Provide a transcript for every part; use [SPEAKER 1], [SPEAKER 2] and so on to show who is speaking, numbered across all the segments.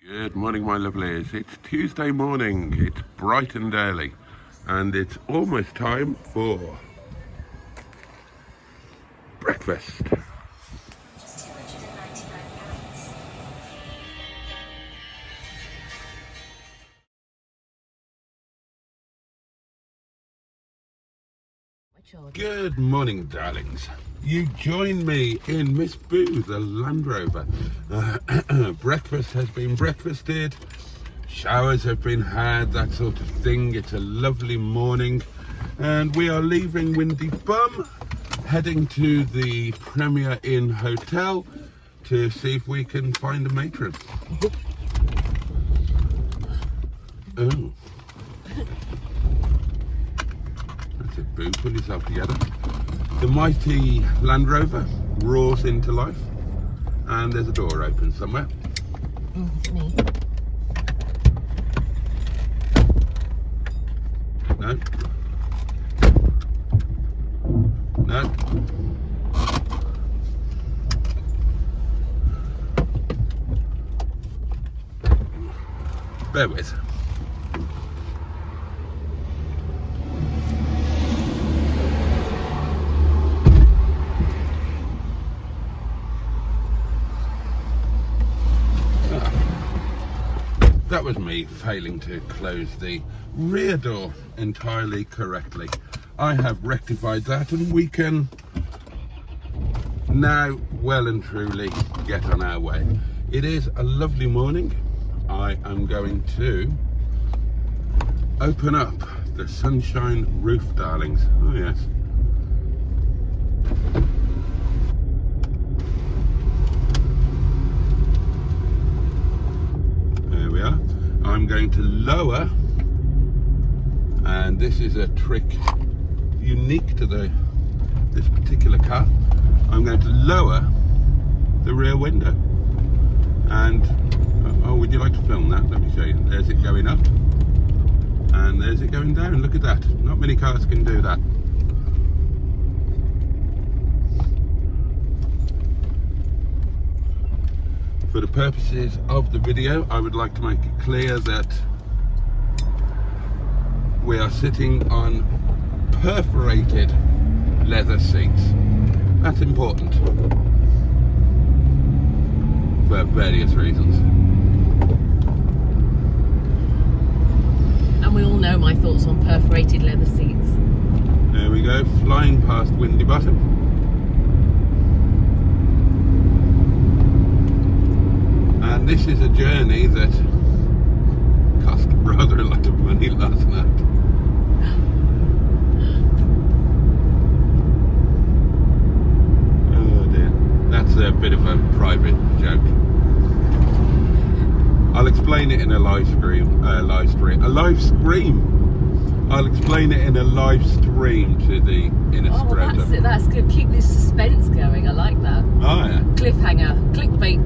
[SPEAKER 1] Good morning, my lovelies. It's Tuesday morning, it's bright and early, and it's almost time for breakfast. Good morning, darlings. You join me in Miss Boo the Land Rover. Breakfast has been breakfasted, showers have been had, that sort of thing. It's a lovely morning, and we are leaving Windy Bum, heading to the Premier Inn Hotel to see if we can find a matron. Oh. That's it, Boo, pull yourself together. The mighty Land Rover roars into life, and there's a door open somewhere.
[SPEAKER 2] It's me.
[SPEAKER 1] No. No. Bear with. That was me failing to close the rear door entirely correctly. I have rectified that, and we can now well and truly get on our way. It is a lovely morning. I am going to open up the sunshine roof, darlings. Oh yes. I'm going to lower, and this is a trick unique to this particular car. I'm going to lower the rear window, and oh, would you like to film that? Let me show you. There's it going up, and there's it going down. Look at that. Not many cars can do that. For the purposes of the video, I would like to make it clear that we are sitting on perforated leather seats. That's important for various reasons.
[SPEAKER 2] And we all know my thoughts on perforated leather seats.
[SPEAKER 1] There we go, flying past Windy Bottom. And this is a journey that cost rather a lot of money last night. Oh dear, that's a bit of a private joke. I'll explain it in a live stream. I'll explain it in a live stream to the
[SPEAKER 2] Oh, that's it. That's good. Keep this suspense going. I like that.
[SPEAKER 1] Oh yeah.
[SPEAKER 2] Cliffhanger, clickbait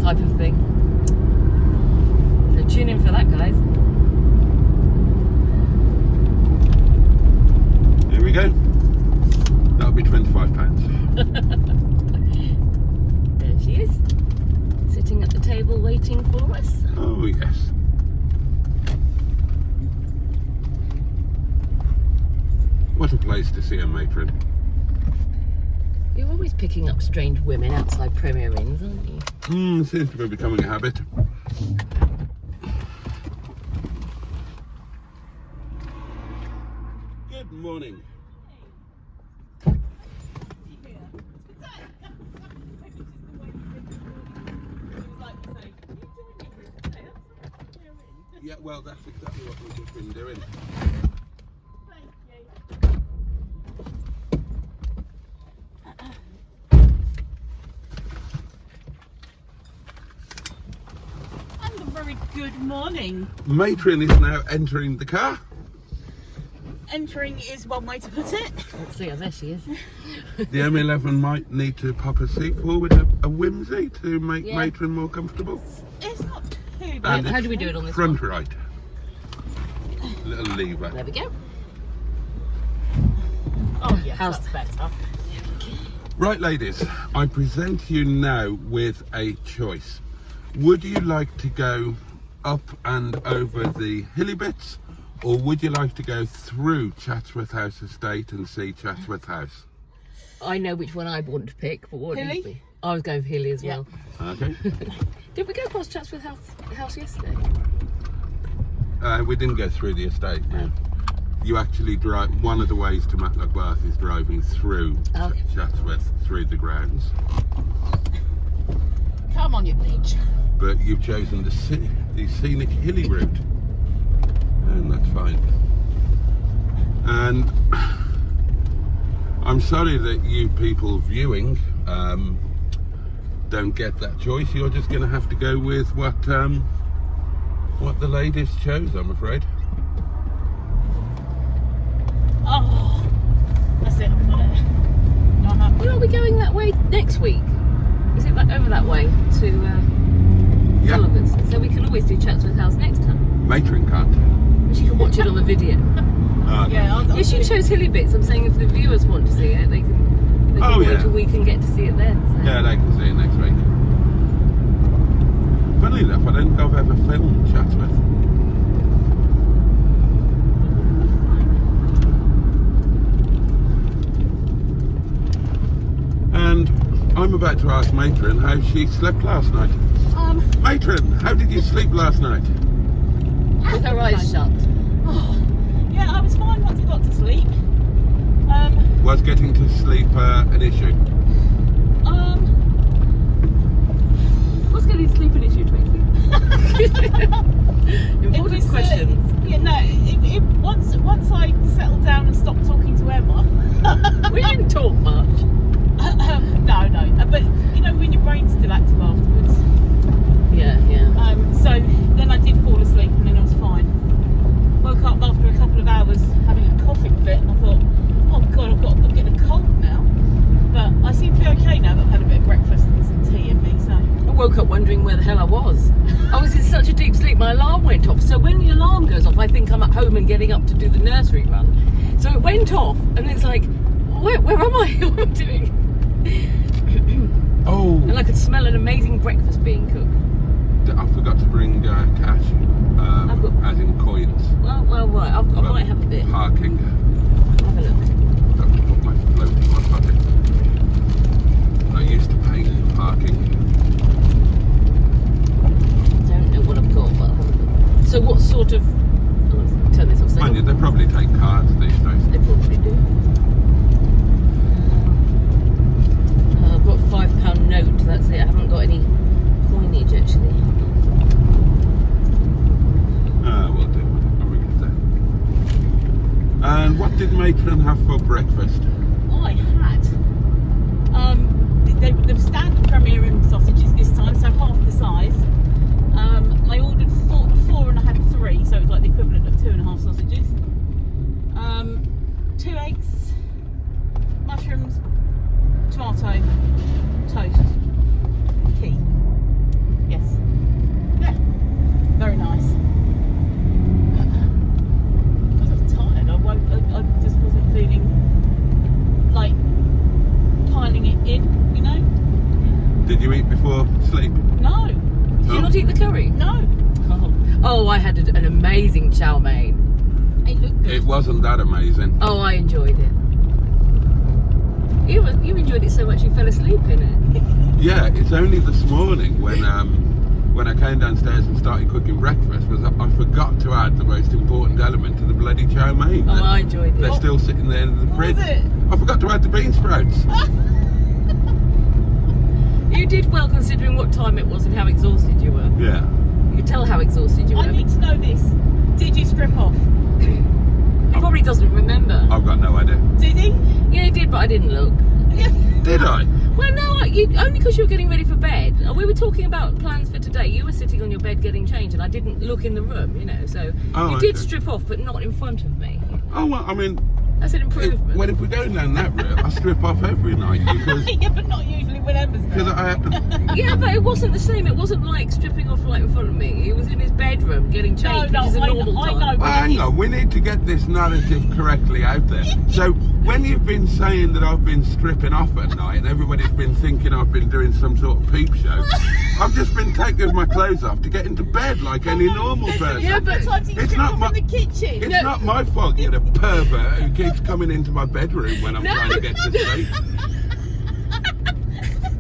[SPEAKER 2] type of thing. So tune in for that, guys.
[SPEAKER 1] Here we go. That'll be £25.
[SPEAKER 2] There she is, sitting at the table waiting for us.
[SPEAKER 1] Oh yes. What a place to see a matron.
[SPEAKER 2] You're always picking up strange women outside Premier Inns, aren't you?
[SPEAKER 1] Seems to be becoming a habit. Good morning. Yeah, well, that's exactly what we've just been doing.
[SPEAKER 3] Good morning.
[SPEAKER 1] Matron is now entering the car.
[SPEAKER 3] Entering is one way to put it.
[SPEAKER 2] Let's see, there she is.
[SPEAKER 1] The M11 might need to pop a seat forward, a whimsy to make Matron more comfortable.
[SPEAKER 3] It's not too bad.
[SPEAKER 2] How do we do it on this
[SPEAKER 1] front
[SPEAKER 2] one?
[SPEAKER 1] right. Little lever.
[SPEAKER 2] There we go.
[SPEAKER 3] Oh yeah, that's better.
[SPEAKER 1] Right, ladies, I present you now with a choice. Would you like to go up and over the hilly bits, or would you like to go through Chatsworth House Estate and see Chatsworth House?
[SPEAKER 2] I know which one I want to pick, but what would
[SPEAKER 3] Hilly?
[SPEAKER 2] it be? I was going for Hilly as
[SPEAKER 3] Yeah.
[SPEAKER 2] well.
[SPEAKER 1] Okay.
[SPEAKER 2] Did we go past Chatsworth House yesterday?
[SPEAKER 1] We didn't go through the estate, no. You actually drive, one of the ways to Matlock Bath is driving through
[SPEAKER 2] Okay.
[SPEAKER 1] Chatsworth, through the grounds.
[SPEAKER 3] Come on, you bitch.
[SPEAKER 1] But you've chosen the scenic hilly route, and that's fine. And I'm sorry that you people viewing don't get that choice. You're just going to have to go with what the ladies chose, I'm afraid.
[SPEAKER 3] Oh, that's it. I've got it. Not happy.
[SPEAKER 2] Well, are we going that way next week? Is it over that way to
[SPEAKER 1] Yeah,
[SPEAKER 2] Sullivan's? So we can always do Chatsworth House next time.
[SPEAKER 1] Matron can't.
[SPEAKER 2] But she can watch it on the video.
[SPEAKER 3] Yeah, I'll
[SPEAKER 2] If she
[SPEAKER 3] do it.
[SPEAKER 2] chose Hilly Bits, I'm saying if the viewers want to see it, they can
[SPEAKER 1] Oh,
[SPEAKER 2] wait
[SPEAKER 1] yeah.
[SPEAKER 2] till we can get to see it then. So.
[SPEAKER 1] Yeah, they can see it next week. Funnily enough, I don't think I've ever filmed Chatsworth. And I'm about to ask Matron how she slept last night. Matron, how did you sleep last night?
[SPEAKER 2] With her eyes shut.
[SPEAKER 3] Oh, yeah, I was fine once I got to sleep.
[SPEAKER 1] Was getting to sleep an issue?
[SPEAKER 2] What's getting to sleep an issue, Tracy? Important question.
[SPEAKER 3] Yeah, no. Once I settled down and stopped talking to Emma.
[SPEAKER 2] We didn't talk much.
[SPEAKER 3] No. But you know when your brain's still active afterwards.
[SPEAKER 2] Yeah.
[SPEAKER 3] So then I did fall asleep and then I was fine. Woke up after a couple of hours having a coughing fit and I thought, oh God, I'm getting a cold now. But I seem to be okay now that I've had a bit of breakfast and some tea in me. So
[SPEAKER 2] I woke up wondering where the hell I was. I was in such a deep sleep, my alarm went off. So when the alarm goes off, I think I'm at home and getting up to do the nursery run. So it went off, and it's like, where am I? What am I doing?
[SPEAKER 1] Oh,
[SPEAKER 2] And I could smell an amazing breakfast being cooked.
[SPEAKER 1] I forgot to bring cash,
[SPEAKER 2] I've got-
[SPEAKER 1] as in coins.
[SPEAKER 2] Well, right. I might have a bit.
[SPEAKER 1] Parking.
[SPEAKER 2] Have a look.
[SPEAKER 1] Don't put my float in my pocket. I used to pay for parking.
[SPEAKER 2] Don't know what I've got, but I'll have a look. So what sort of... Oh, let's turn this off.
[SPEAKER 1] Mind you, they probably take cards these days.
[SPEAKER 2] They probably do. I've got £5 note, that's it. I haven't got any coinage actually.
[SPEAKER 1] We'll do when we get there. And what did Matron have for breakfast?
[SPEAKER 3] I had they were standard Premier Inn sausages this time, so half the size. I ordered four and I had 3, so it was like the equivalent of 2.5 sausages. 2 eggs, mushrooms, tomato, toast, tea. Yes. Yeah. Very nice. I was tired. I just wasn't feeling like piling it in, you know?
[SPEAKER 1] Did you eat before sleep?
[SPEAKER 3] No.
[SPEAKER 2] Did you not eat the curry?
[SPEAKER 3] No.
[SPEAKER 2] Oh, I had an amazing chow mein.
[SPEAKER 3] It looked good.
[SPEAKER 1] It wasn't that amazing.
[SPEAKER 2] Oh, I enjoyed it. You enjoyed it so much you fell asleep in it.
[SPEAKER 1] Yeah, it's only this morning when I came downstairs and started cooking breakfast was I forgot to add the most important element to the bloody chow mein.
[SPEAKER 2] Oh, I enjoyed
[SPEAKER 1] They're
[SPEAKER 2] it.
[SPEAKER 1] still sitting there in the
[SPEAKER 3] What
[SPEAKER 1] fridge.
[SPEAKER 3] was it?
[SPEAKER 1] I forgot to add the bean sprouts.
[SPEAKER 2] You did well considering what time it was and how exhausted you were.
[SPEAKER 1] Yeah.
[SPEAKER 2] You could tell how exhausted you were.
[SPEAKER 3] I need to know this. Did you strip off?
[SPEAKER 2] He probably doesn't remember.
[SPEAKER 1] I've got no idea.
[SPEAKER 3] Did he?
[SPEAKER 2] Yeah, he did, but I didn't look.
[SPEAKER 1] Did I?
[SPEAKER 2] Well, no, only because you were getting ready for bed. We were talking about plans for today. You were sitting on your bed getting changed, and I didn't look in the room, you know. So
[SPEAKER 1] Oh,
[SPEAKER 2] you did
[SPEAKER 1] okay.
[SPEAKER 2] strip off, but not in front of me.
[SPEAKER 1] Oh, well, I mean,
[SPEAKER 2] That's an improvement.
[SPEAKER 1] well, if we're going down that route, I strip off every night because
[SPEAKER 3] Yeah, but not usually when Emma's there.
[SPEAKER 1] I have to.
[SPEAKER 2] Yeah, but it wasn't the same. It wasn't like stripping off right in front of me. He was in his bedroom getting changed,
[SPEAKER 3] No,
[SPEAKER 2] which is a
[SPEAKER 3] I
[SPEAKER 2] normal
[SPEAKER 3] know.
[SPEAKER 2] time.
[SPEAKER 1] Well, hang on, we need to get this narrative correctly out there. So when you've been saying that I've been stripping off at night and everybody's been thinking I've been doing some sort of peep show, I've just been taking my clothes off to get into bed like any normal person.
[SPEAKER 2] Yeah, but
[SPEAKER 1] it's not my
[SPEAKER 3] in the kitchen.
[SPEAKER 1] It's not my fault you're a pervert who keeps coming into my bedroom when I'm trying to get to sleep.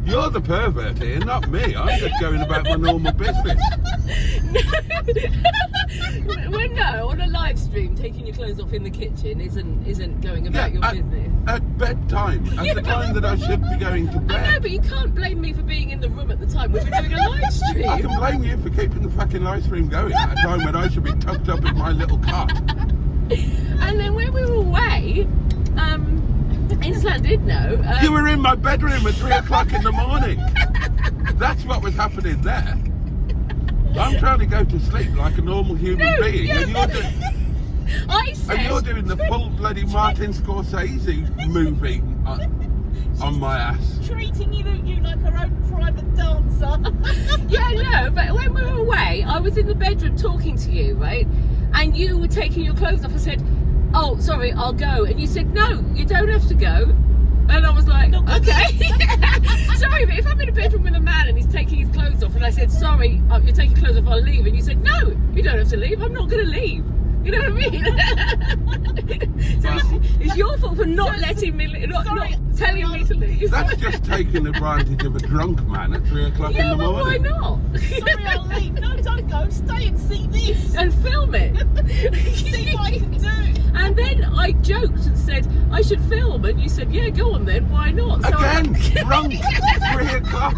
[SPEAKER 1] You're the pervert here, not me. I'm just going about my normal business.
[SPEAKER 2] Well, no, on a live stream, taking your clothes off in the kitchen isn't going about your business.
[SPEAKER 1] At bedtime, at the time that I should be going to bed.
[SPEAKER 2] I know, but you can't blame me for being in the room at the time when we're doing a live stream.
[SPEAKER 1] I can blame you for keeping the fucking live stream going at a time when I should be tucked up in my little cot.
[SPEAKER 2] And then when we were away, Insland did know.
[SPEAKER 1] You were in my bedroom at 3 o'clock in the morning. That's what was happening there. I'm trying to go to sleep like a normal human being, and you're doing the full bloody Martin Scorsese movie on my ass.
[SPEAKER 3] Treating you like her own private dancer.
[SPEAKER 2] Yeah, no, but when we were away, I was in the bedroom talking to you, right? And you were taking your clothes off. I said, "Oh, sorry, I'll go." And you said, "No, you don't have to go." And I was like, "Okay." Sorry, but if I'm in a bedroom with a man and he's taking his clothes off, and I said, "Sorry, you're taking your clothes off, I'll leave," and you said, "No, you don't have to leave. I'm not going to leave." You know what I mean? So it's your fault for not letting me, not telling me to leave.
[SPEAKER 1] That's just taking advantage of a drunk man at 3 o'clock in the
[SPEAKER 2] Well, why
[SPEAKER 1] morning.
[SPEAKER 2] not?
[SPEAKER 3] Sorry, I'll leave. No, don't go. Stay and see this.
[SPEAKER 2] And film it.
[SPEAKER 3] See what I can do.
[SPEAKER 2] And then I joked and said I should film, and you said, "Yeah, go on then. Why not?" So
[SPEAKER 1] Again, drunk at 3 o'clock.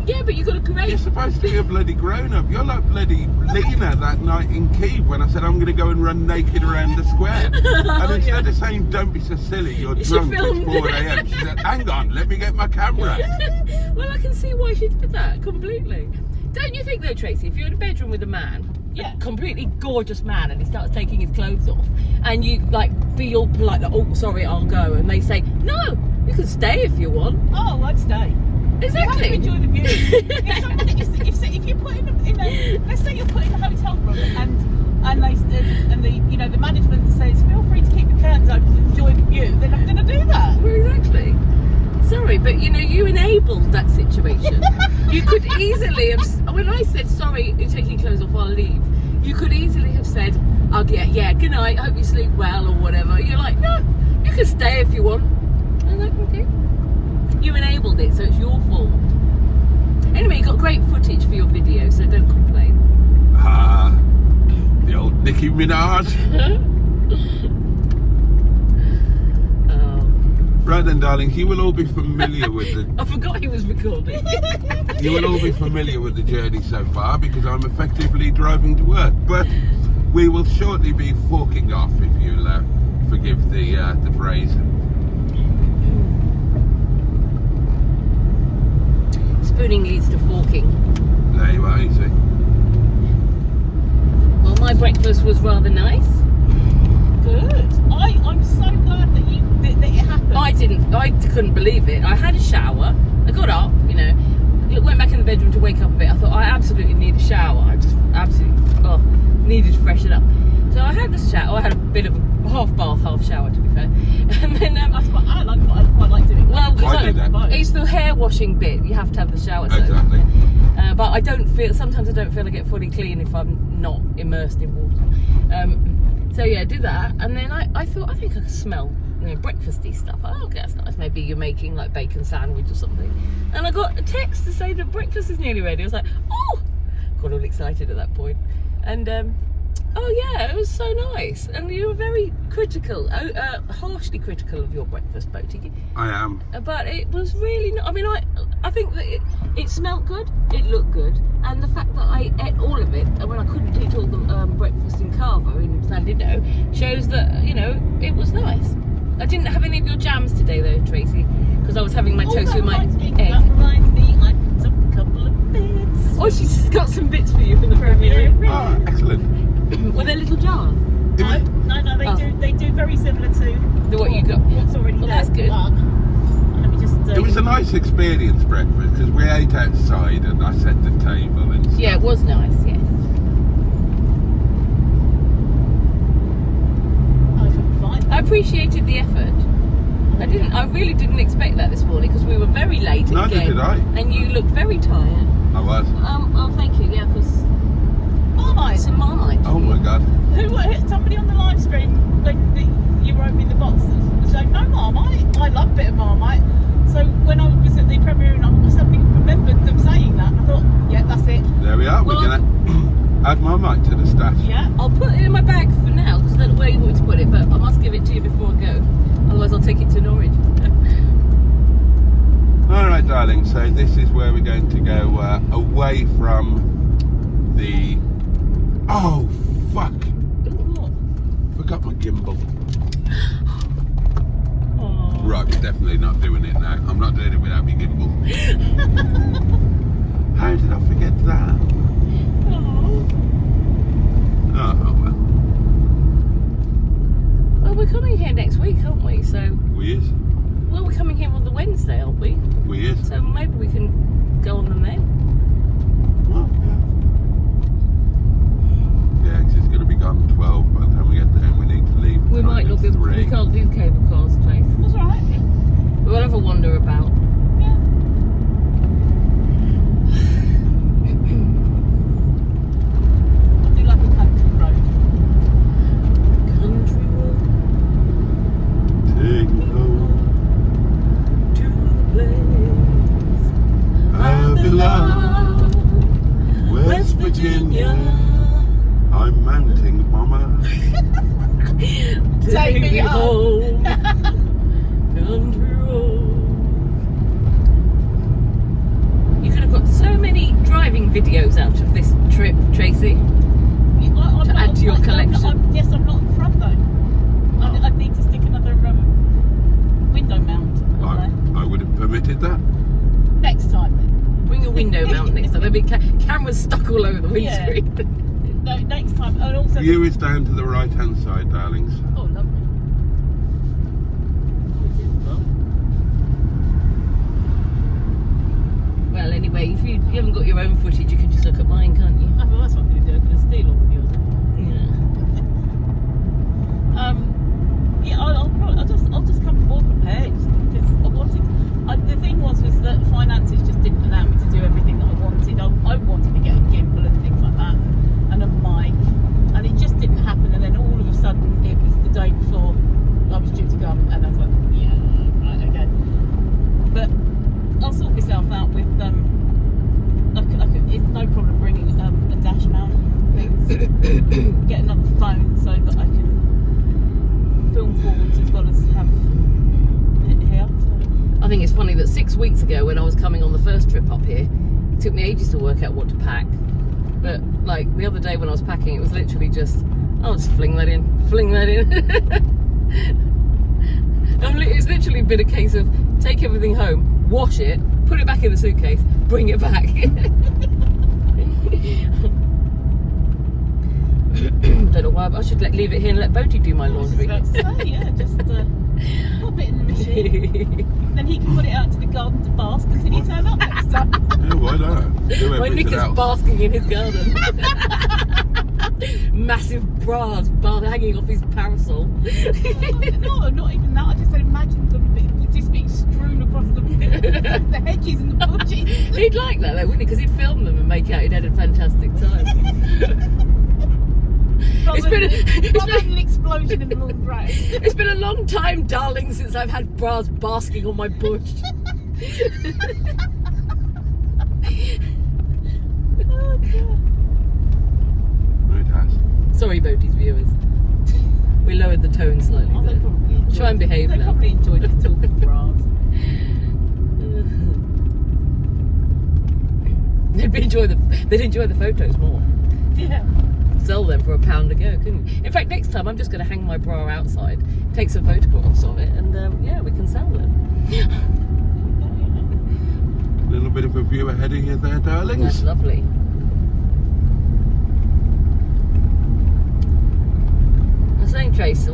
[SPEAKER 2] Yeah, but you got a great.
[SPEAKER 1] You're supposed to be a bloody grown-up. You're like bloody Lena that night in Kiev when I said I'm going to go and run naked around the square. And instead of saying, "Don't be so silly, you're drunk, it's 4 a.m. she said, "Hang on, let me get my camera."
[SPEAKER 2] Well, I can see why she did that completely. Don't you think though, Tracy, if you're in a bedroom with a man, a completely gorgeous man, and he starts taking his clothes off, and you like be all polite, like, "Oh, sorry, I'll go," and they say, "No, you can stay if you want."
[SPEAKER 3] Oh, I'd stay.
[SPEAKER 2] Exactly.
[SPEAKER 3] You have to enjoy the view. if you're put in a, let's say you're put in a hotel room and the management says feel free to keep the curtains open and enjoy the view, then I'm going to do that.
[SPEAKER 2] Well, exactly. Sorry, but you enabled that situation. You could easily have, when I said, "Sorry, you're taking clothes off, I'll leave," you could easily have said, "Oh yeah, good night, hope you sleep well," or whatever. You're like, "No, you can stay if you want." I'm like, "Okay." You enabled it, so it's your fault. Anyway, you got great footage for your video, so don't complain.
[SPEAKER 1] The old Nicki Minaj. Right then, darlings, you will all be familiar with the...
[SPEAKER 2] I forgot he was recording.
[SPEAKER 1] You will all be familiar with the journey so far because I'm effectively driving to work. But we will shortly be forking off, if you'll forgive the phrase.
[SPEAKER 2] Spooning leads to forking.
[SPEAKER 1] There you are, you see.
[SPEAKER 2] Well, my breakfast was rather nice.
[SPEAKER 3] Good. I'm so glad that it happened.
[SPEAKER 2] I couldn't believe it. I had a shower. I got up, went back in the bedroom to wake up a bit. I thought I absolutely need a shower. I just absolutely needed to freshen up. So I had this shower. I had a bit of a half bath, half shower, to be fair. And then
[SPEAKER 3] that's what I quite like doing.
[SPEAKER 2] Well,
[SPEAKER 1] I do that.
[SPEAKER 2] it's the hair washing bit. You have to have the shower. So.
[SPEAKER 1] Exactly.
[SPEAKER 2] But sometimes I don't feel I get fully clean if I'm not immersed in water. So yeah, did that, and then I thought I think I could smell breakfasty stuff. Oh, okay, that's nice. Maybe you're making like bacon sandwich or something. And I got a text to say that breakfast is nearly ready. I was like, oh, got all excited at that point. And oh yeah, it was so nice. And you were very critical, harshly critical of your breakfast, Boaty.
[SPEAKER 1] I am.
[SPEAKER 2] But it was really, I think that it smelled good, it looked good, and the fact that I ate all of it, and when I couldn't eat all the breakfast in Carver in Llandudno, shows that, it was nice. I didn't have any of your jams today though, Tracy, because I was having my toast with my egg.
[SPEAKER 3] That reminds me, I picked up a couple of bits.
[SPEAKER 2] Oh, she's got some bits for you from the premiere.
[SPEAKER 1] Ah, excellent.
[SPEAKER 2] Were they little jars?
[SPEAKER 3] No, they do very similar to
[SPEAKER 2] What you got?
[SPEAKER 3] what's already
[SPEAKER 2] Well,
[SPEAKER 3] there.
[SPEAKER 2] that's good.
[SPEAKER 3] But let me just
[SPEAKER 1] It was a nice experience, breakfast, because we ate outside and I set the table and stuff.
[SPEAKER 2] Yeah, it was nice, yes. appreciated the effort. I really didn't expect that this morning because we were very late
[SPEAKER 1] Neither
[SPEAKER 2] again.
[SPEAKER 1] did I.
[SPEAKER 2] And you looked very tired.
[SPEAKER 1] I was.
[SPEAKER 2] Oh, thank you. Yeah, because
[SPEAKER 3] Marmite.
[SPEAKER 2] some Marmite.
[SPEAKER 1] Oh my God.
[SPEAKER 3] Somebody on the live stream when you wrote me the box was like, no Marmite. I love a bit of Marmite. So when I was at the premiere, and I suddenly remembered them saying that. I thought, yeah, that's it.
[SPEAKER 1] There we are.
[SPEAKER 2] Well,
[SPEAKER 1] We're gonna add Marmite to the stash.
[SPEAKER 3] Yeah.
[SPEAKER 2] I'll put it in my bag for now because I don't know where you want me to put it, but I must give it to you before I go. Otherwise, I'll take it to Norwich.
[SPEAKER 1] All right, darling. So this is where we're going to go away from the. Oh fuck!
[SPEAKER 3] What?
[SPEAKER 1] Forgot my gimbal.
[SPEAKER 3] Oh.
[SPEAKER 1] Right, we're definitely not doing it now. I'm not doing it without my gimbal. How did I forget that?
[SPEAKER 3] Oh.
[SPEAKER 1] Oh well.
[SPEAKER 2] Well, we're coming here next week, aren't we? So,
[SPEAKER 1] We is.
[SPEAKER 2] well, we're coming here on the Wednesday, aren't we?
[SPEAKER 1] We is.
[SPEAKER 2] So maybe we can go on them then.
[SPEAKER 1] Well, yeah. Yeah, 'cause it's going to be gone 12 by the time we get there, and we need to leave.
[SPEAKER 2] We might not be. We
[SPEAKER 1] 3.
[SPEAKER 2] can't do cable cars, place.
[SPEAKER 3] That's all right.
[SPEAKER 2] We'll have a wander about.
[SPEAKER 3] Yeah. I do like a country road.
[SPEAKER 2] Country road
[SPEAKER 1] Take me home.
[SPEAKER 2] to the place
[SPEAKER 1] I belong. West Virginia. I'm mounting, Mama.
[SPEAKER 2] Take
[SPEAKER 3] me
[SPEAKER 2] home. Country road. You could have got so many driving videos out of this trip, Tracy.
[SPEAKER 3] I'm
[SPEAKER 2] To add to your collection.
[SPEAKER 3] Yes, I'm not in front though. I need to stick another window mount on there.
[SPEAKER 1] I would have permitted that.
[SPEAKER 3] Next time then.
[SPEAKER 2] Bring a window mount next time. There'll be cameras stuck all over the
[SPEAKER 3] Yeah.
[SPEAKER 2] windscreen.
[SPEAKER 3] No, next time. And also.
[SPEAKER 1] View is down to the right hand side, darlings.
[SPEAKER 3] Oh, lovely.
[SPEAKER 2] Well, anyway, if you haven't got your own footage, you can just look at mine, can't you?
[SPEAKER 3] Oh, well, that's what I'm going to do. I'm going to steal all of yours.
[SPEAKER 2] Yeah.
[SPEAKER 3] Yeah, I'll just come more prepared because I wanted. The thing was that finances just didn't allow me to do everything that I wanted. I wanted to get a gimbal and things like that, and a mic, and it just didn't happen. And then all of a sudden, it was the day before I was due to go, and I was like, yeah, right, okay. But I'll sort myself out with it's no problem bringing a dash mount. Get another phone so that I can film forwards as well as have it here. So.
[SPEAKER 2] I think it's funny that 6 weeks ago when I was coming on the first trip up here, it took me ages to work out what to pack. But like the other day when I was packing, it was literally just, I'll just fling that in. It's literally been a case of take everything home, wash it, put it back in the suitcase, bring it back. Don't know why, but I should leave it here and let Boaty do my laundry.
[SPEAKER 3] I was just about to say, yeah, just pop it in the machine. Then he can put it out to the garden to bask until you turn up next time.
[SPEAKER 1] Yeah, why not? Do
[SPEAKER 2] When
[SPEAKER 1] everything
[SPEAKER 2] Nick is
[SPEAKER 1] else.
[SPEAKER 2] basking in his garden. Massive bras hanging off his parasol.
[SPEAKER 3] No, not even that. I just said imagine them just being strewn across the hedges and the bushes.
[SPEAKER 2] He'd like that though, wouldn't he? Because he'd film them and make out he'd had a fantastic time.
[SPEAKER 3] Rather
[SPEAKER 2] been
[SPEAKER 3] than an explosion in the laundry.
[SPEAKER 2] It's been a long time, darling, since I've had bras basking on my bush.
[SPEAKER 3] Oh, dear.
[SPEAKER 1] It has.
[SPEAKER 2] Sorry, Boaty's viewers. We lowered the tone slightly
[SPEAKER 3] Oh, they
[SPEAKER 2] there.
[SPEAKER 3] probably enjoyed
[SPEAKER 2] Try and behave
[SPEAKER 3] They
[SPEAKER 2] now.
[SPEAKER 3] probably enjoyed the talking bras.
[SPEAKER 2] They'd enjoy the photos more.
[SPEAKER 3] Yeah.
[SPEAKER 2] Sell them for £1 a go, couldn't we? In fact, next time I'm just going to hang my bra outside, take some photographs of it, and yeah, we can sell them.
[SPEAKER 1] A little bit of a view ahead of you there, darlings.
[SPEAKER 2] That's lovely. I was saying, Trace,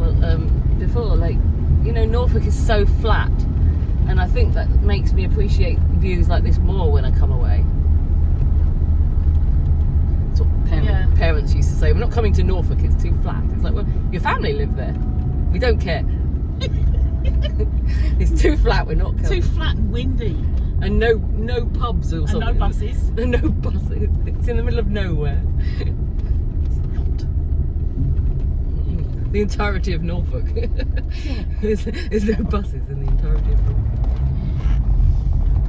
[SPEAKER 2] before, like, you know, Norfolk is so flat, and I think that makes me appreciate views like this more when I come away. That's what parents used to say. We're not coming to Norfolk, it's too flat. It's like, well, your family live there. We don't care. It's too flat. We're not
[SPEAKER 3] Too
[SPEAKER 2] coming.
[SPEAKER 3] flat and windy.
[SPEAKER 2] And no pubs or
[SPEAKER 3] And
[SPEAKER 2] something.
[SPEAKER 3] no buses.
[SPEAKER 2] And no buses. It's in the middle of nowhere. It's not. The entirety of Norfolk. There's no buses in the entirety of Norfolk.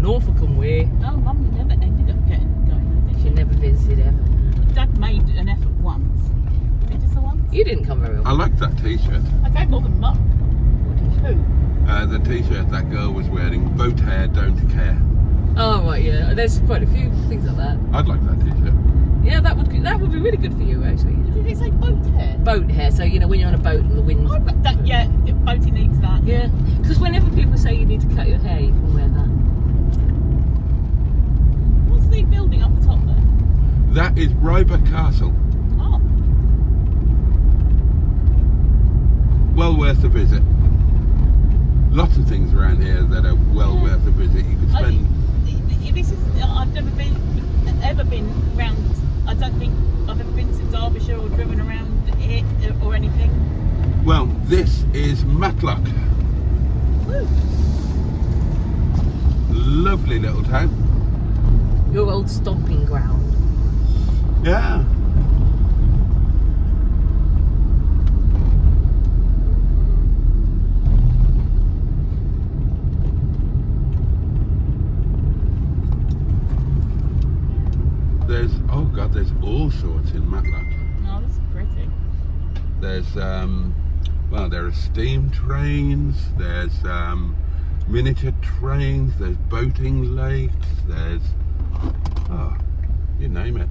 [SPEAKER 2] Norfolk and way.
[SPEAKER 3] Oh, Mum never ended up going there, did
[SPEAKER 2] She never visited ever.
[SPEAKER 3] Dad made an effort once. Did you just the once?
[SPEAKER 2] You didn't come very
[SPEAKER 1] I
[SPEAKER 2] often.
[SPEAKER 1] like that t-shirt.
[SPEAKER 3] I gave more than Mum.
[SPEAKER 2] What did you-
[SPEAKER 3] Who?
[SPEAKER 1] The t-shirt that girl was wearing, boat hair, don't care.
[SPEAKER 2] Oh right, yeah. There's quite a few things like that.
[SPEAKER 1] I'd like that t-shirt.
[SPEAKER 2] Yeah, that would be really good for you actually.
[SPEAKER 3] Did it say boat hair?
[SPEAKER 2] Boat hair, so you know when you're on a boat and the wind.
[SPEAKER 3] Oh, but that, yeah, Boaty needs that.
[SPEAKER 2] Yeah, because whenever people say you need to cut your hair, you can wear that.
[SPEAKER 3] What's the building up the top there?
[SPEAKER 1] That is River Castle.
[SPEAKER 3] Oh,
[SPEAKER 1] Well worth a visit. Lots of things around here that are well worth a visit. You could spend.
[SPEAKER 3] I've never been round. I don't think I've ever been to Derbyshire or driven around it or anything.
[SPEAKER 1] Well, this is Matlock.
[SPEAKER 3] Woo.
[SPEAKER 1] Lovely little town.
[SPEAKER 2] Your old stomping ground.
[SPEAKER 1] Yeah. There's all sorts in Matlock.
[SPEAKER 3] Oh, this is pretty.
[SPEAKER 1] There's well, there are steam trains, there's miniature trains, there's boating lakes, there's you name it.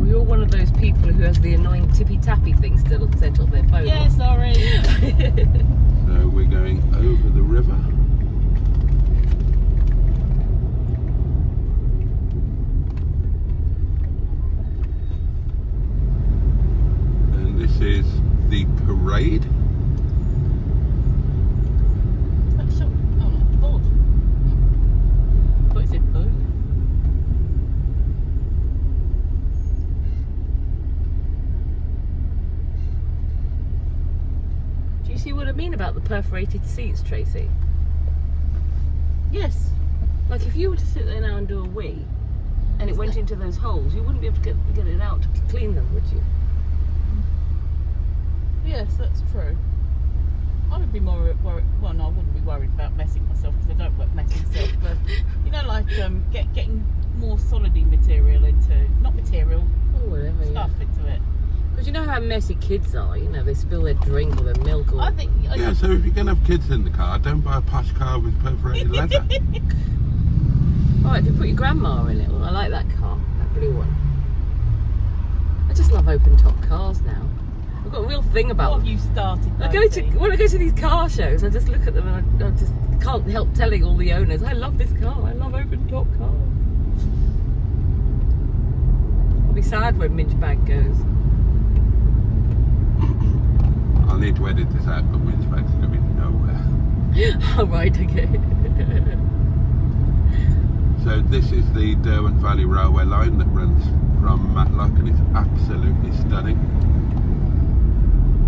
[SPEAKER 2] You're one of those people who has the annoying tippy-tappy thing still set on their phone.
[SPEAKER 3] Yeah, sorry.
[SPEAKER 1] So we're going over the river. And this is the parade.
[SPEAKER 3] Is that shop? Oh, no, board. I thought it said boat.
[SPEAKER 2] Do you see what I mean about the perforated seats, Tracy?
[SPEAKER 3] Yes.
[SPEAKER 2] Like if you were to sit there now and do a wee, and it went into those holes, you wouldn't be able to get it out to clean them, would you?
[SPEAKER 3] Yes, that's true. I would be more worried. Well, no, I wouldn't be worried about messing myself because I don't mess myself. But you know, like getting more solidy material into, not material,
[SPEAKER 2] Or whatever.
[SPEAKER 3] stuff into it.
[SPEAKER 2] Because you know how messy kids are. You know, they spill their drink or their milk or.
[SPEAKER 3] I think.
[SPEAKER 1] Yeah, so if you're going to have kids in the car, don't buy a posh car with perforated leather.
[SPEAKER 2] Oh, if you put your grandma in it, well, I like that car, that blue one. I just love open top cars now. I've got a real thing about
[SPEAKER 3] What
[SPEAKER 2] them.
[SPEAKER 3] have you started?
[SPEAKER 2] When I go to these car shows, I just look at them and I just can't help telling all the owners, I love this car, I love open top cars. I'll be sad when Minch Bag goes.
[SPEAKER 1] I'll need to edit this out, but Winchback's going to be nowhere.
[SPEAKER 2] Oh, right, okay.
[SPEAKER 1] So this is the Derwent Valley Railway line that runs from Matlock, and it's absolutely stunning.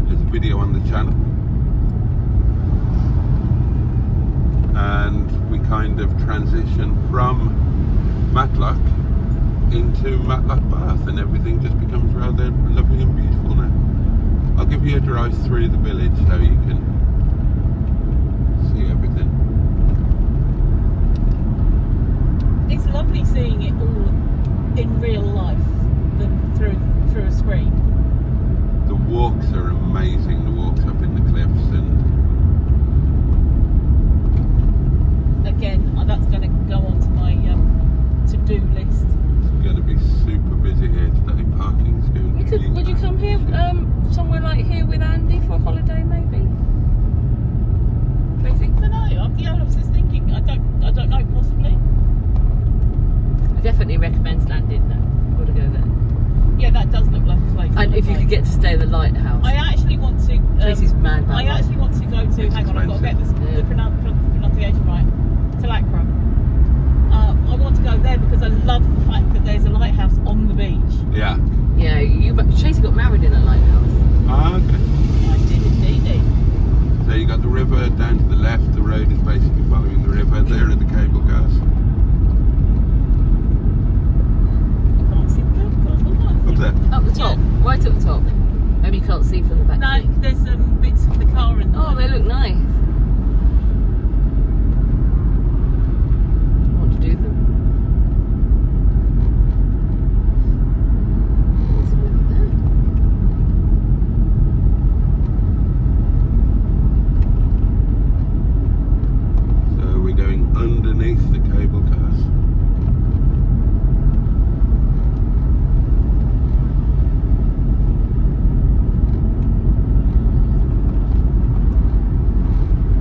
[SPEAKER 1] There's a video on the channel. And we kind of transition from Matlock into Matlock Bath, and everything just becomes rather lovely and beautiful now. I'll give you a drive through the village so you can see everything.
[SPEAKER 3] It's lovely seeing it all in real life than through a screen.
[SPEAKER 1] The walks are amazing, the walks up in the cliffs, and
[SPEAKER 3] Again, that's going to go onto my to-do list.
[SPEAKER 1] it's going to be super busy here today. Parking's going to be...
[SPEAKER 2] Would you come here, somewhere like here with Andy for a holiday maybe? Tracy?
[SPEAKER 3] I don't know. I was just thinking. I don't know. Possibly.
[SPEAKER 2] I definitely recommend Standing now. Got to go there.
[SPEAKER 3] Yeah, that does look like a place.
[SPEAKER 2] And if you could get to stay at the lighthouse.
[SPEAKER 3] I actually want to.
[SPEAKER 2] Tracy's mad about
[SPEAKER 3] I actually want to go to.
[SPEAKER 1] It's
[SPEAKER 3] Hang on, I've got to get
[SPEAKER 1] expensive.
[SPEAKER 3] the pronunciation right. Lacra. I want to go there because I love the fact that there's a lighthouse on the beach.
[SPEAKER 1] Yeah.
[SPEAKER 2] Yeah, Tracy got married in a lighthouse.
[SPEAKER 1] Ah, okay.
[SPEAKER 3] I did indeed.
[SPEAKER 1] So you got the river down to the left. The road is basically following the river. There are the cable cars.
[SPEAKER 3] I can't see the cable cars. I can't see
[SPEAKER 1] Up there.
[SPEAKER 2] Up the top, right at the top. Maybe you can't see from the back.
[SPEAKER 3] No, there's bits of the car in the
[SPEAKER 2] Oh,
[SPEAKER 3] way.
[SPEAKER 2] they look nice. I want to do them. There's a river there.
[SPEAKER 1] So we're going underneath the cable cars.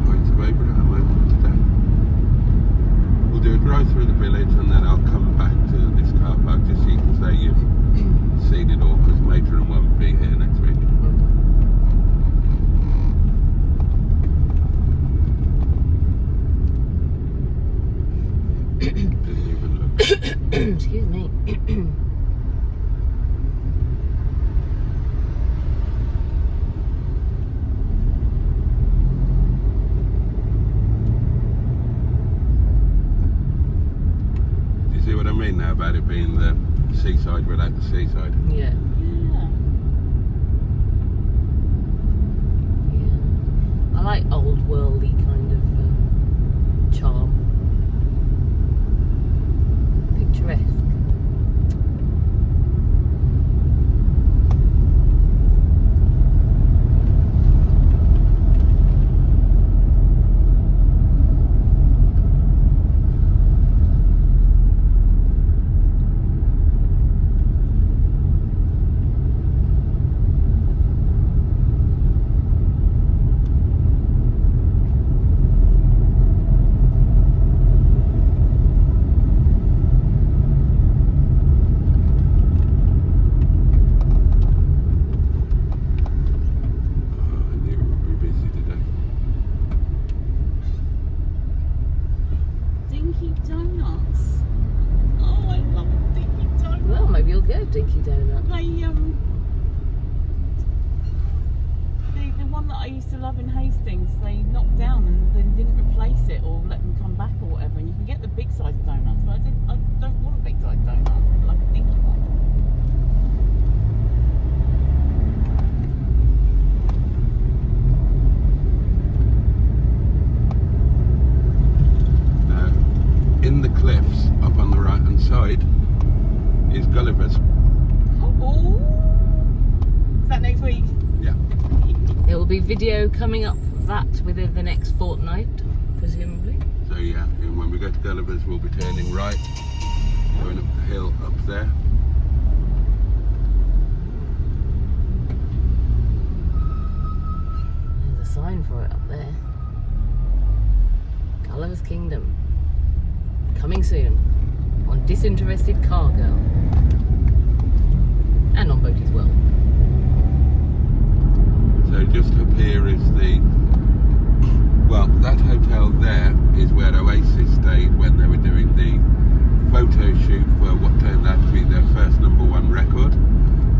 [SPEAKER 1] Points of Abraham open today. We'll do a drive through the village and then I'll come back to this car park just so you can say you've seen it all, because Matron won't be here next week. Didn't even look.
[SPEAKER 2] Excuse me.
[SPEAKER 1] Do you see what I mean now about it being the seaside without the seaside?
[SPEAKER 2] Yeah.
[SPEAKER 3] Yeah.
[SPEAKER 2] I like old worldy kind of charm. Picturesque.
[SPEAKER 1] Oh, I knew we would be busy today.
[SPEAKER 3] Dinky Donuts. Oh, I love Dinky Donuts.
[SPEAKER 2] Well, maybe you'll get a dinky donut.
[SPEAKER 3] The one that I used to love in Hastings, they knocked down and then didn't replace it or let them come back or whatever. And you can get the big size donuts, but I don't want a big size donut. I like a dinky one.
[SPEAKER 1] Now, in the cliffs up on the right hand side is Gulliver's.
[SPEAKER 3] Oh, is that next week?
[SPEAKER 1] Yeah.
[SPEAKER 2] There will be video coming up of that within the next fortnight, presumably.
[SPEAKER 1] So yeah, and when we go to Gulliver's we'll be turning right, going up the hill up there.
[SPEAKER 2] There's a sign for it up there. Gulliver's Kingdom. Coming soon on Disinterested Cargo. And on Boaty's World.
[SPEAKER 1] So just up here is that hotel there is where Oasis stayed when they were doing the photo shoot for what turned out to be their first #1 record,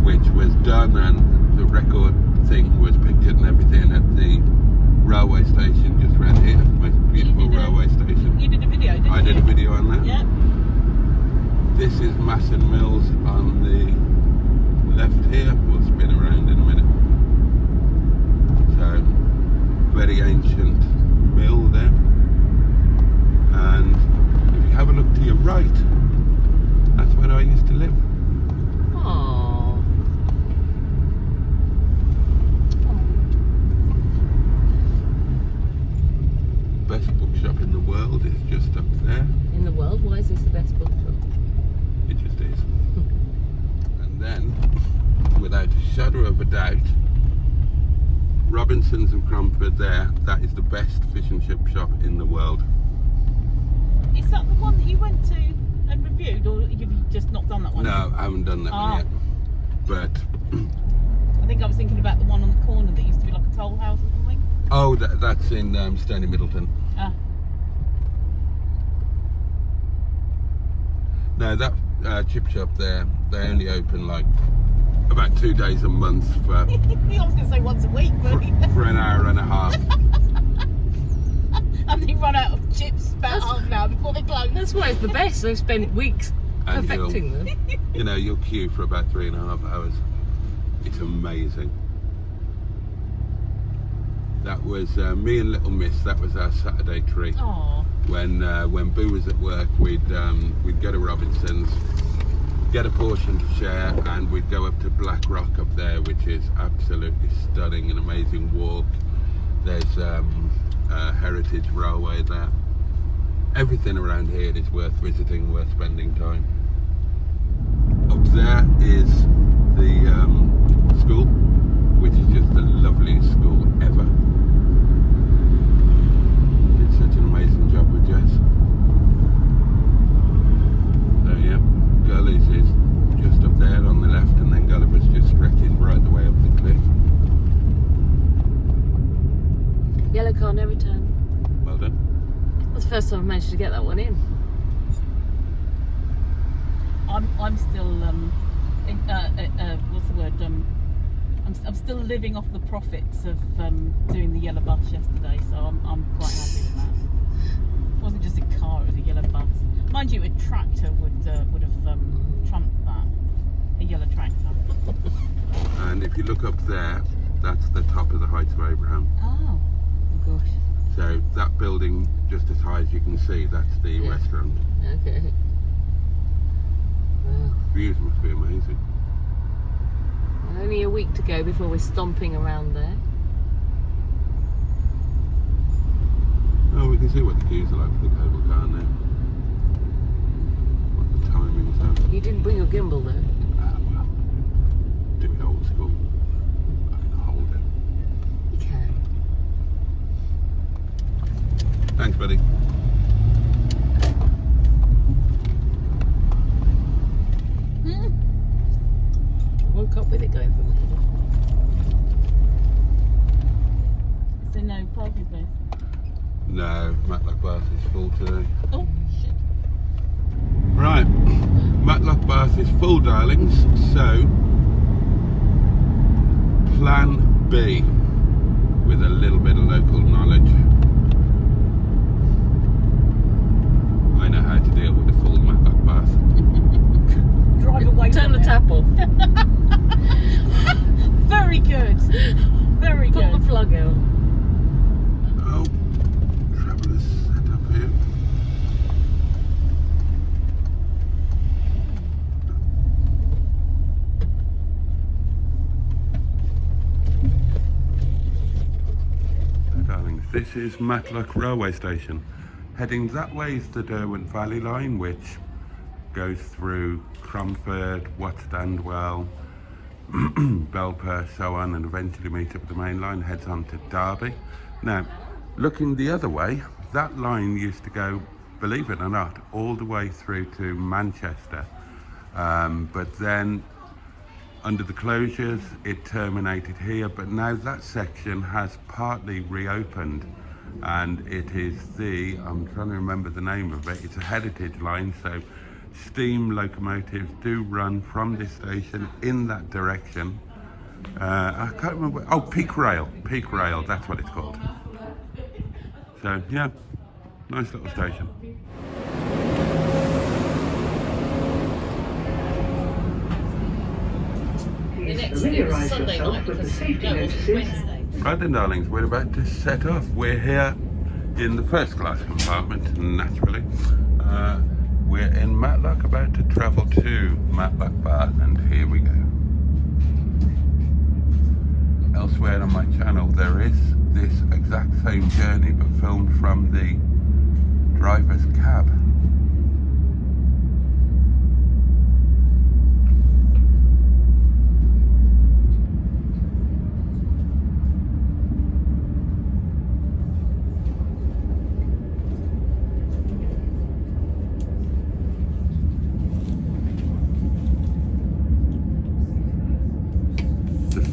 [SPEAKER 1] which was done, and the record thing was pictured and everything at the railway station just around here. Most beautiful railway station.
[SPEAKER 3] You did a video, didn't you?
[SPEAKER 1] I did a video on that.
[SPEAKER 3] Yeah.
[SPEAKER 1] This is Masson Mills on the left here. We'll spin around in a minute. So, very ancient mill there. And if you have a look to your right, that's where I used to live.
[SPEAKER 2] Aww.
[SPEAKER 1] Best bookshop in the world is just up there.
[SPEAKER 2] In the world, why is this the best bookshop?
[SPEAKER 1] It just is. And then, without a shadow of a doubt, Robinson's of Cromford there, that is the best fish and chip shop in the world.
[SPEAKER 3] Is that the one that you went to and reviewed, or have you just not done that one?
[SPEAKER 1] No, I haven't done that one yet. But,
[SPEAKER 3] I think I was thinking about the one on the corner that used to be like a toll house or something.
[SPEAKER 1] oh, that's in Stony Middleton.
[SPEAKER 3] Ah.
[SPEAKER 1] No, that chip shop there, they only open like about 2 days a month for
[SPEAKER 3] I was going to say once a week, but
[SPEAKER 1] for an hour and a half.
[SPEAKER 3] and they run out of chips about half an hour before they close.
[SPEAKER 2] That's why it's the best. They've spent weeks
[SPEAKER 1] And
[SPEAKER 2] perfecting them.
[SPEAKER 1] You know, you'll queue for about 3.5 hours. It's amazing. That was me and Little Miss. That was our Saturday treat.
[SPEAKER 3] Oh,
[SPEAKER 1] When Boo was at work, we'd go to Robinson's, get a portion to share, and we'd go up to Black Rock up there, which is absolutely stunning, an amazing walk. There's a heritage railway there. Everything around here is worth visiting, worth spending time. Up there is the school, which is just the loveliest school ever. Did such an amazing job with Jess. So yeah, Gullies is just up there on the left, and then Gulliver's just stretches right the way up the cliff.
[SPEAKER 2] Yellow car, no return.
[SPEAKER 1] Well done.
[SPEAKER 2] That's the first time I've managed to get that one in.
[SPEAKER 3] I'm still what's the word? I'm still living off the profits of doing the yellow bus yesterday, so I'm quite happy with that. It wasn't just a car; it was a yellow bus. Mind you, a tractor would have trumped that. A yellow tractor.
[SPEAKER 1] And if you look up there, that's the top of the Heights of Abraham.
[SPEAKER 3] Oh.
[SPEAKER 2] Oh gosh.
[SPEAKER 1] So that building, just as high as you can see, that's the
[SPEAKER 2] Yeah.
[SPEAKER 1] restaurant.
[SPEAKER 2] Okay. Wow.
[SPEAKER 1] Views must be amazing.
[SPEAKER 2] Only a week to go before we're stomping around there.
[SPEAKER 1] Oh, we can see what the queues are like for the cable car now. What the timings are.
[SPEAKER 2] You didn't bring your gimbal though.
[SPEAKER 1] Ah, well, do it old school. I can hold it.
[SPEAKER 2] You can.
[SPEAKER 1] Thanks, buddy.
[SPEAKER 2] Woke up with it going for me.
[SPEAKER 3] Is there no parking space?
[SPEAKER 1] No, Matlock Bath is full today.
[SPEAKER 3] Oh shit.
[SPEAKER 1] Right, Matlock Bath is full, darlings, so plan B with a little bit of local knowledge. I know how to deal with a full Matlock Bath.
[SPEAKER 3] Drive away.
[SPEAKER 2] Turn
[SPEAKER 3] from
[SPEAKER 2] the
[SPEAKER 3] it.
[SPEAKER 2] tap off.
[SPEAKER 3] Very good. Very
[SPEAKER 2] Put
[SPEAKER 3] good.
[SPEAKER 2] the plug out.
[SPEAKER 1] Oh, travellers set up here. So, darlings, this is Matlock Railway Station. Heading that way is the Derwent Valley Line, which goes through Cromford, Watstandwell, Belper, so on, and eventually meets up with the main line, heads on to Derby. Now, looking the other way, that line used to go, believe it or not, all the way through to Manchester. But then, under the closures, it terminated here, but now that section has partly reopened, and it is I'm trying to remember the name of it, it's a heritage line, so steam locomotives do run from this station in that direction. I can't remember. Oh, Peak Rail, that's what it's called. So yeah, nice little station.
[SPEAKER 2] The next day was Sunday night because no, it was Wednesday.
[SPEAKER 1] Right then, darlings, we're about to set off. We're here in the first class compartment, naturally. We're in Matlock, about to travel to Matlock Bath, and here we go. Elsewhere on my channel there is this exact same journey, but filmed from the driver's cab.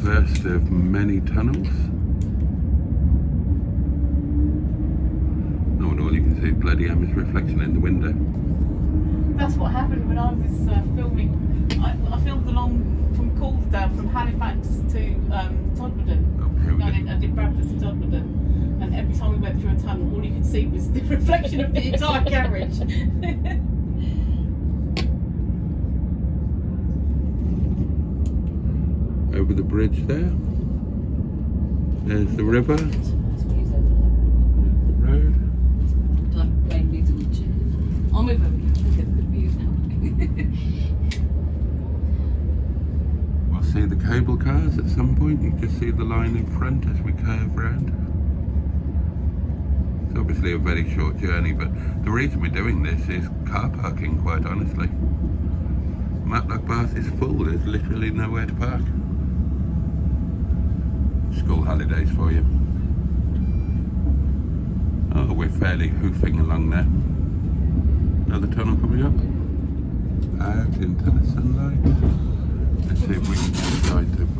[SPEAKER 1] First of many tunnels. Oh, and all you can see is bloody Emma's reflection in the window.
[SPEAKER 3] That's what happened when I was filming. I filmed along from Calderdale, from Halifax to Todmorden.
[SPEAKER 1] Oh, here we go.
[SPEAKER 3] I did Bradford to Todmorden. And every time we went through a tunnel, all you could see was the reflection of the entire carriage.
[SPEAKER 1] Over the bridge there. There's the river. Road.
[SPEAKER 2] I'll move over here. Look at the good views now.
[SPEAKER 1] We'll see the cable cars at some point. You can see the line in front as we curve round. It's obviously a very short journey, but the reason we're doing this is car parking, quite honestly. Matlock Bath is full. There's literally nowhere to park. School holidays for you. Oh, we're fairly hoofing along there. Another tunnel coming up. Out into the sunlight. Let's see if we can get a sight of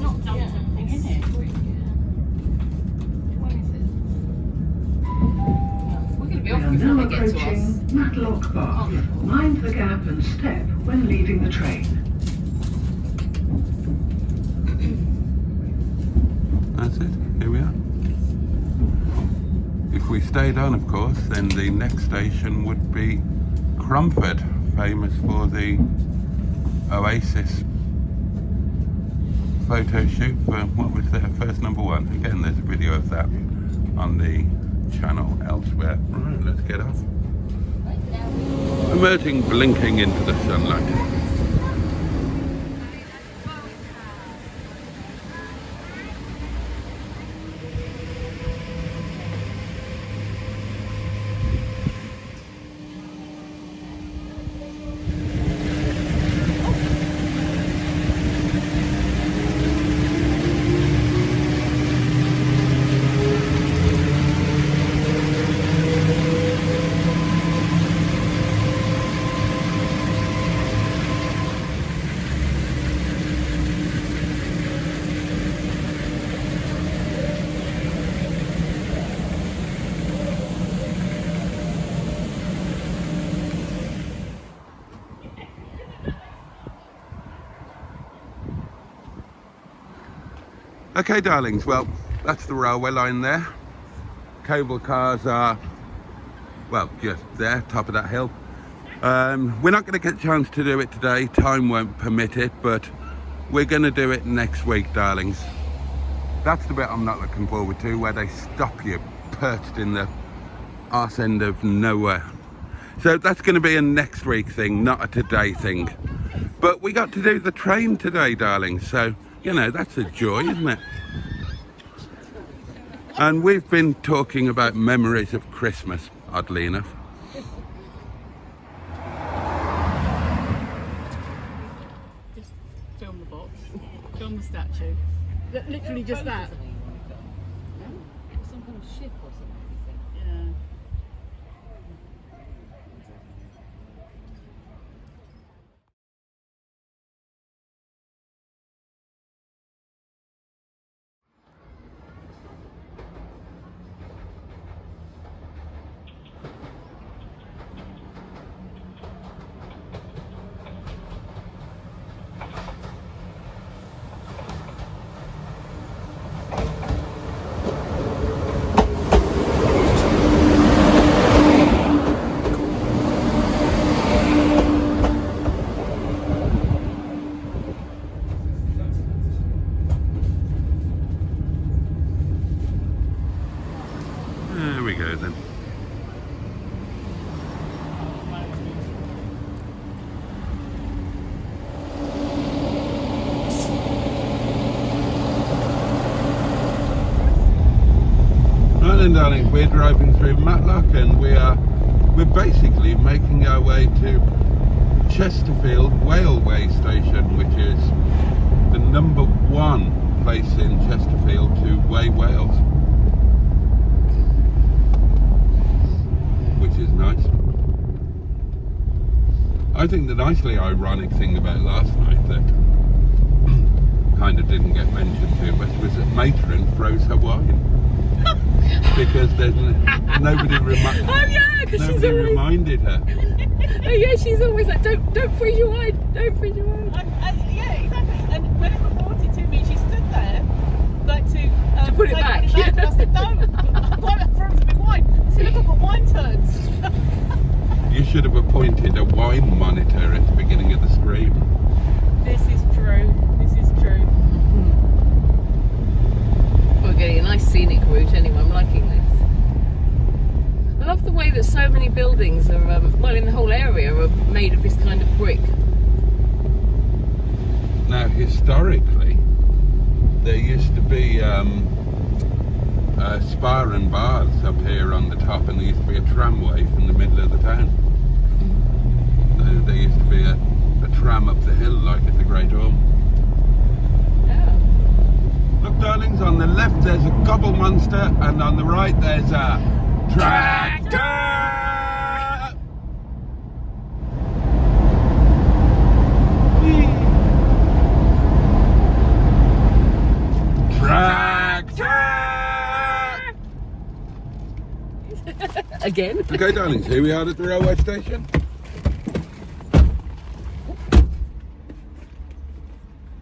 [SPEAKER 3] Not dumped everything in it.
[SPEAKER 2] When is it? We're going to be
[SPEAKER 4] We
[SPEAKER 2] off
[SPEAKER 4] are
[SPEAKER 2] before
[SPEAKER 4] now
[SPEAKER 2] they get to us.
[SPEAKER 4] approaching Matlock Bath. Mind the gap and step when leaving the train.
[SPEAKER 1] That's it, here we are. If we stayed on, of course, then the next station would be Cromford, famous for the Oasis photo shoot for what was their first #1. Again, there's a video of that on the channel elsewhere. Right, let's get off. Emerging, blinking into the sunlight. Okay, darlings, well, that's the railway line there. Cable cars are, well, just there, top of that hill. We're not going to get a chance to do it today, time won't permit it, but we're going to do it next week, darlings. That's the bit I'm not looking forward to, where they stop you perched in the arse end of nowhere. So that's going to be a next week thing, not a today thing. But we got to do the train today, darlings, so you know, that's a joy, isn't it? And we've been talking about memories of Christmas, oddly enough.
[SPEAKER 3] Just film the box, film the statue. Literally just that.
[SPEAKER 2] Some kind of ship or something.
[SPEAKER 3] Yeah.
[SPEAKER 1] There we go then. Right then, darling, we're driving through Matlock and we're basically making our way to Chesterfield Railway Station, which is the #1 place in Chesterfield to weigh Wales, which is nice. I think the nicely ironic thing about last night that kind of didn't get mentioned too much was that Matron froze her wine. because there's nobody,
[SPEAKER 2] Oh yeah, because she's
[SPEAKER 1] nobody
[SPEAKER 2] always.
[SPEAKER 1] reminded her.
[SPEAKER 2] Oh yeah, she's always like, don't freeze your wine, don't freeze your wine.
[SPEAKER 3] Yeah, exactly. And when it brought it to me, she stood there, like to
[SPEAKER 2] put it back.
[SPEAKER 3] And I said, no, I'm frozen with wine. I said, look, I've got wine turns.
[SPEAKER 1] You should have appointed a wine monitor at the beginning of the stream.
[SPEAKER 3] This is true. This is true.
[SPEAKER 2] We're getting a nice scenic route anyway. I'm liking this. I love the way that so many buildings are, well, in the whole area, are made of this kind of brick.
[SPEAKER 1] Now, historically, there used to be spa and baths up here on the top, and there used to be a tramway from the middle of the town. There used to be a tram up the hill, like at the Great Orme.
[SPEAKER 2] Yeah.
[SPEAKER 1] Look, darlings, on the left there's a gobble monster, and on the right there's a tractor!
[SPEAKER 2] Again.
[SPEAKER 1] Okay, darlings, here we are at the railway station.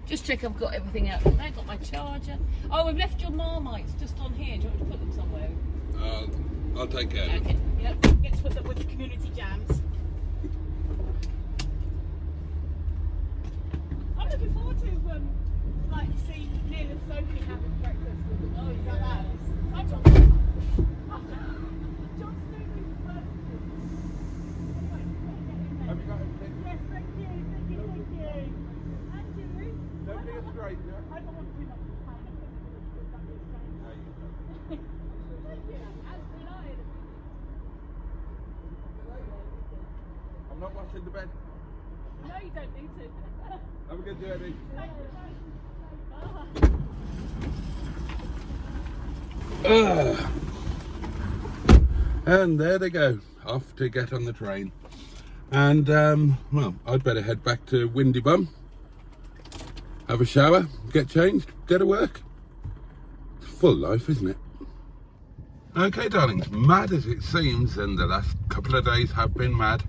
[SPEAKER 2] Just check I've got everything out. I've got my charger. Oh, we've left your Marmites just on here. Do you want me to put them somewhere?
[SPEAKER 1] I'll take care of it.
[SPEAKER 3] Okay, yep. Get to put them with the community jams. I'm looking forward to like seeing Neil and Sophie having breakfast with them. Oh, is that that? Hi, John. John's doing his birthday.
[SPEAKER 1] Have you got everything?
[SPEAKER 3] Yes, thank you. And you?
[SPEAKER 1] Don't be a stranger.
[SPEAKER 3] I don't want too much time. Thank you. As delighted.
[SPEAKER 1] I'm not washing the bed.
[SPEAKER 3] No, you don't need to.
[SPEAKER 1] Have a good journey.
[SPEAKER 3] Thank you.
[SPEAKER 1] And there they go, off to get on the train. And, well, I'd better head back to Windy Bum, have a shower, get changed, get to work. It's full life, isn't it? Okay, darlings, mad as it seems, and the last couple of days have been mad,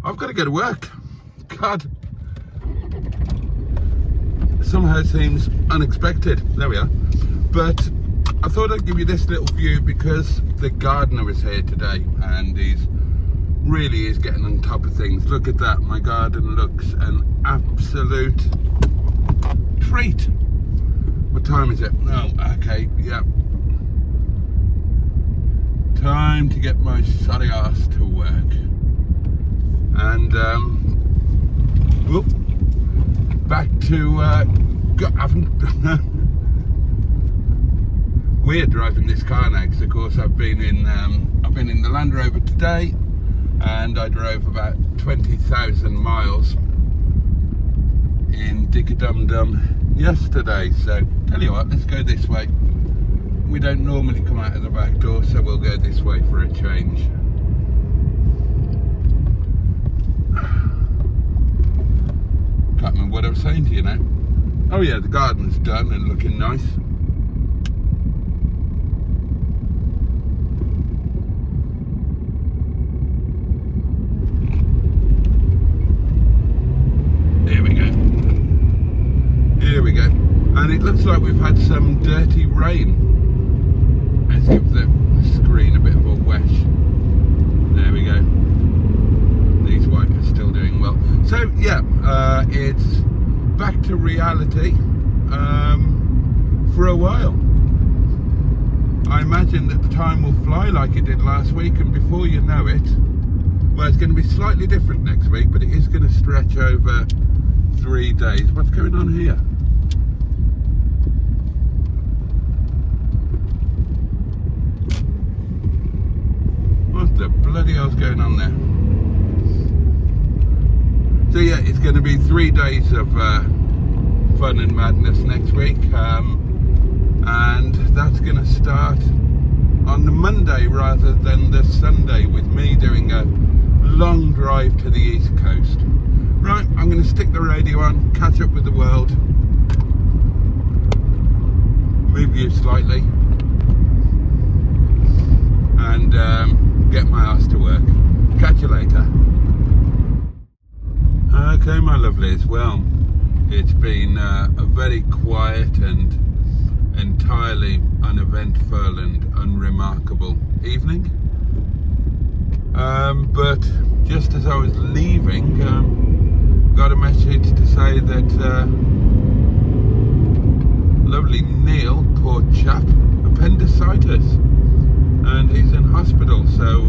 [SPEAKER 1] I've got to go to work. God. Somehow seems unexpected. There we are. But I thought I'd give you this little view because the gardener is here today and he's really is getting on top of things. Look at that. My garden looks an absolute treat. What time is it? Oh, okay. Yep. Time to get my sorry ass to work. And whoop, back to we're driving this car now because of course I've been in the Land Rover today, and I drove about 20,000 miles in Dick-a-Dum-Dum yesterday. So tell you what, let's go this way. We don't normally come out of the back door, so we'll go this way for a change. Can't remember what I was saying to you now. Oh yeah, the garden's done and looking nice. Here we go. Here we go. And it looks like we've had some dirty rain. Let's give the screen a bit of a wesh. There we go. These wipers still doing well. So yeah, it's back to reality for a while. I imagine that the time will fly like it did last week, and before you know it, well, it's going to be slightly different next week, but it is going to stretch over 3 days. What's going on here? What the bloody hell's going on there? So yeah, it's going to be 3 days of fun and madness next week, and that's going to start on the Monday rather than the Sunday, with me doing a long drive to the East Coast. Right, I'm going to stick the radio on, catch up with the world, move you slightly. and get my ass to work. Catch you later. Okay, my lovelies, well, it's been a very quiet and entirely uneventful and unremarkable evening. But just as I was leaving, got a message to say that lovely Neil, poor chap, appendicitis, and he's in hospital. So,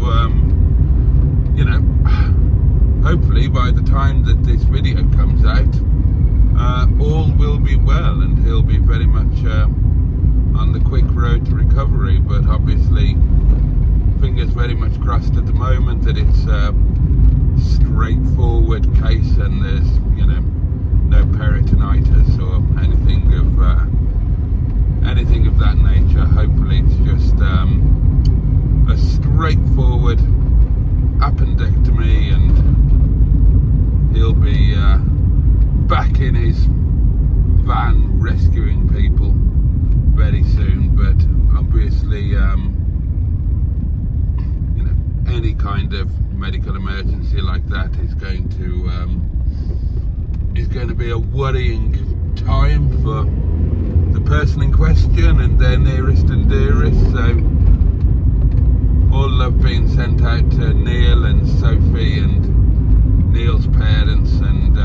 [SPEAKER 1] you know, hopefully by the time that this video comes out, all will be well and he'll be very much on the quick road to recovery. But obviously, fingers very much crossed at the moment that it's a straightforward case and there's, you know, no peritonitis or anything of that nature. Hopefully it's just a straightforward appendectomy and he'll be back in his van rescuing people very soon. But obviously, you know, any kind of medical emergency like that is going to be a worrying time for the person in question and their nearest and dearest. So all love being sent out to Neil and Sophie and Neil's parents, and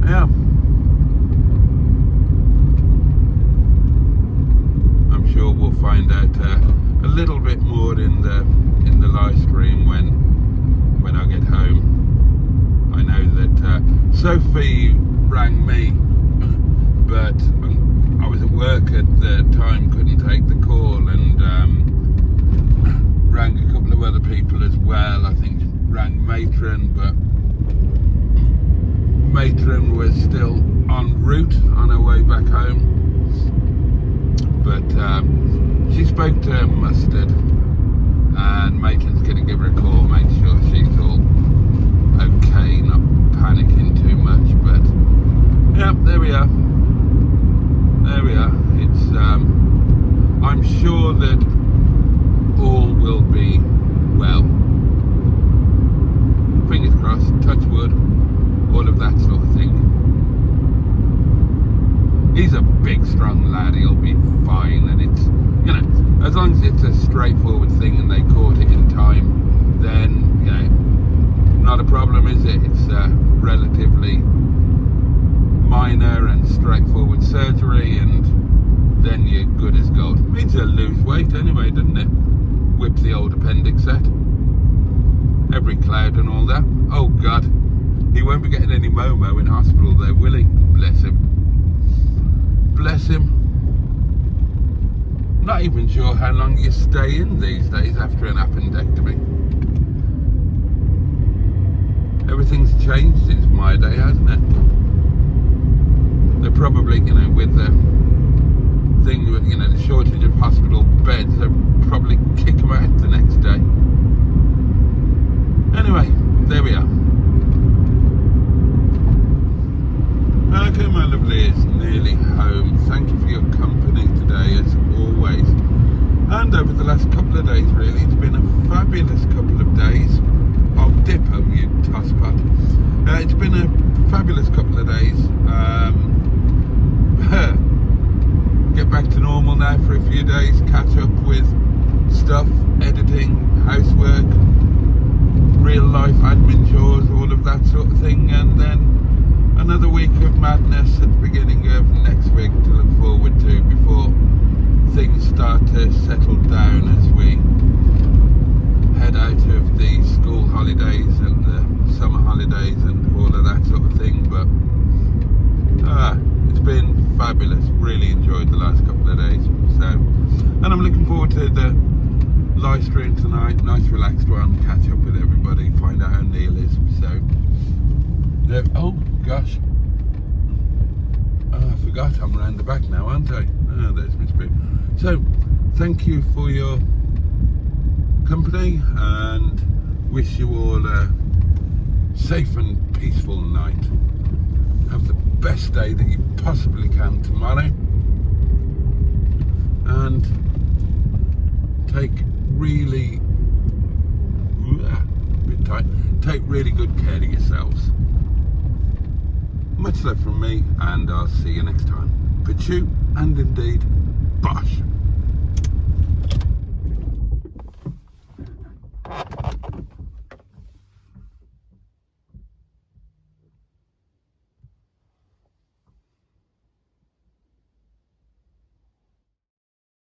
[SPEAKER 1] yeah, I'm sure we'll find out a little bit more in the live stream when I get home. I know that Sophie rang me, but I was at work at the time, couldn't take the call, and rang a couple of other people as well. I think rang Matron, but Matron was still en route on her way back home. But she spoke to Mustard, and Matron's going to give her a call, make sure she's all okay, not panicking too much. But yeah, there we are. It's I'm sure that all will be well. Fingers crossed, touch wood, all of that sort of thing. He's a big, strong lad, he'll be fine, and it's, you know, as long as it's a straightforward thing and they caught it in time, then, you know, not a problem, is it? It's relatively minor and straightforward surgery, and then you're good as gold. Means you'll lose weight anyway, doesn't it? Whip the old appendix out, every cloud and all that. Oh God, he won't be getting any Momo in hospital though, will he? Bless him. Bless him. Not even sure how long you stay in these days after an appendectomy. Everything's changed since my day, hasn't it? They're probably, you know, with the thing, you know, the shortage of hospital beds, they'll probably kick them out the next day. Anyway, there we are. Okay, my lovely, it's nearly home. Thank you for your company today, as always. And over the last couple of days, really, it's been a fabulous couple of days. I'll dip them, you tosspot. It's been a fabulous couple of days. Get back to normal now for a few days, catch up with stuff, editing, housework, real life admin chores, all of that sort of thing, and then another week of madness at the beginning of next week to look forward to before things start to settle down as we head out of the school holidays and the summer holidays and all of that sort of thing. But it's been fabulous, really enjoyed the last couple of days. So, and I'm looking forward to the live stream tonight, nice relaxed one, catch up with everybody, find out how Neil is. So oh gosh, I forgot I'm around the back now, aren't I? Oh, there's Miss Boo. So thank you for your company and wish you all a safe and peaceful night. Have the best day that you possibly can tomorrow, and take really take really good care of yourselves. Much love from me, and I'll see you next time. But you, and indeed, bosh.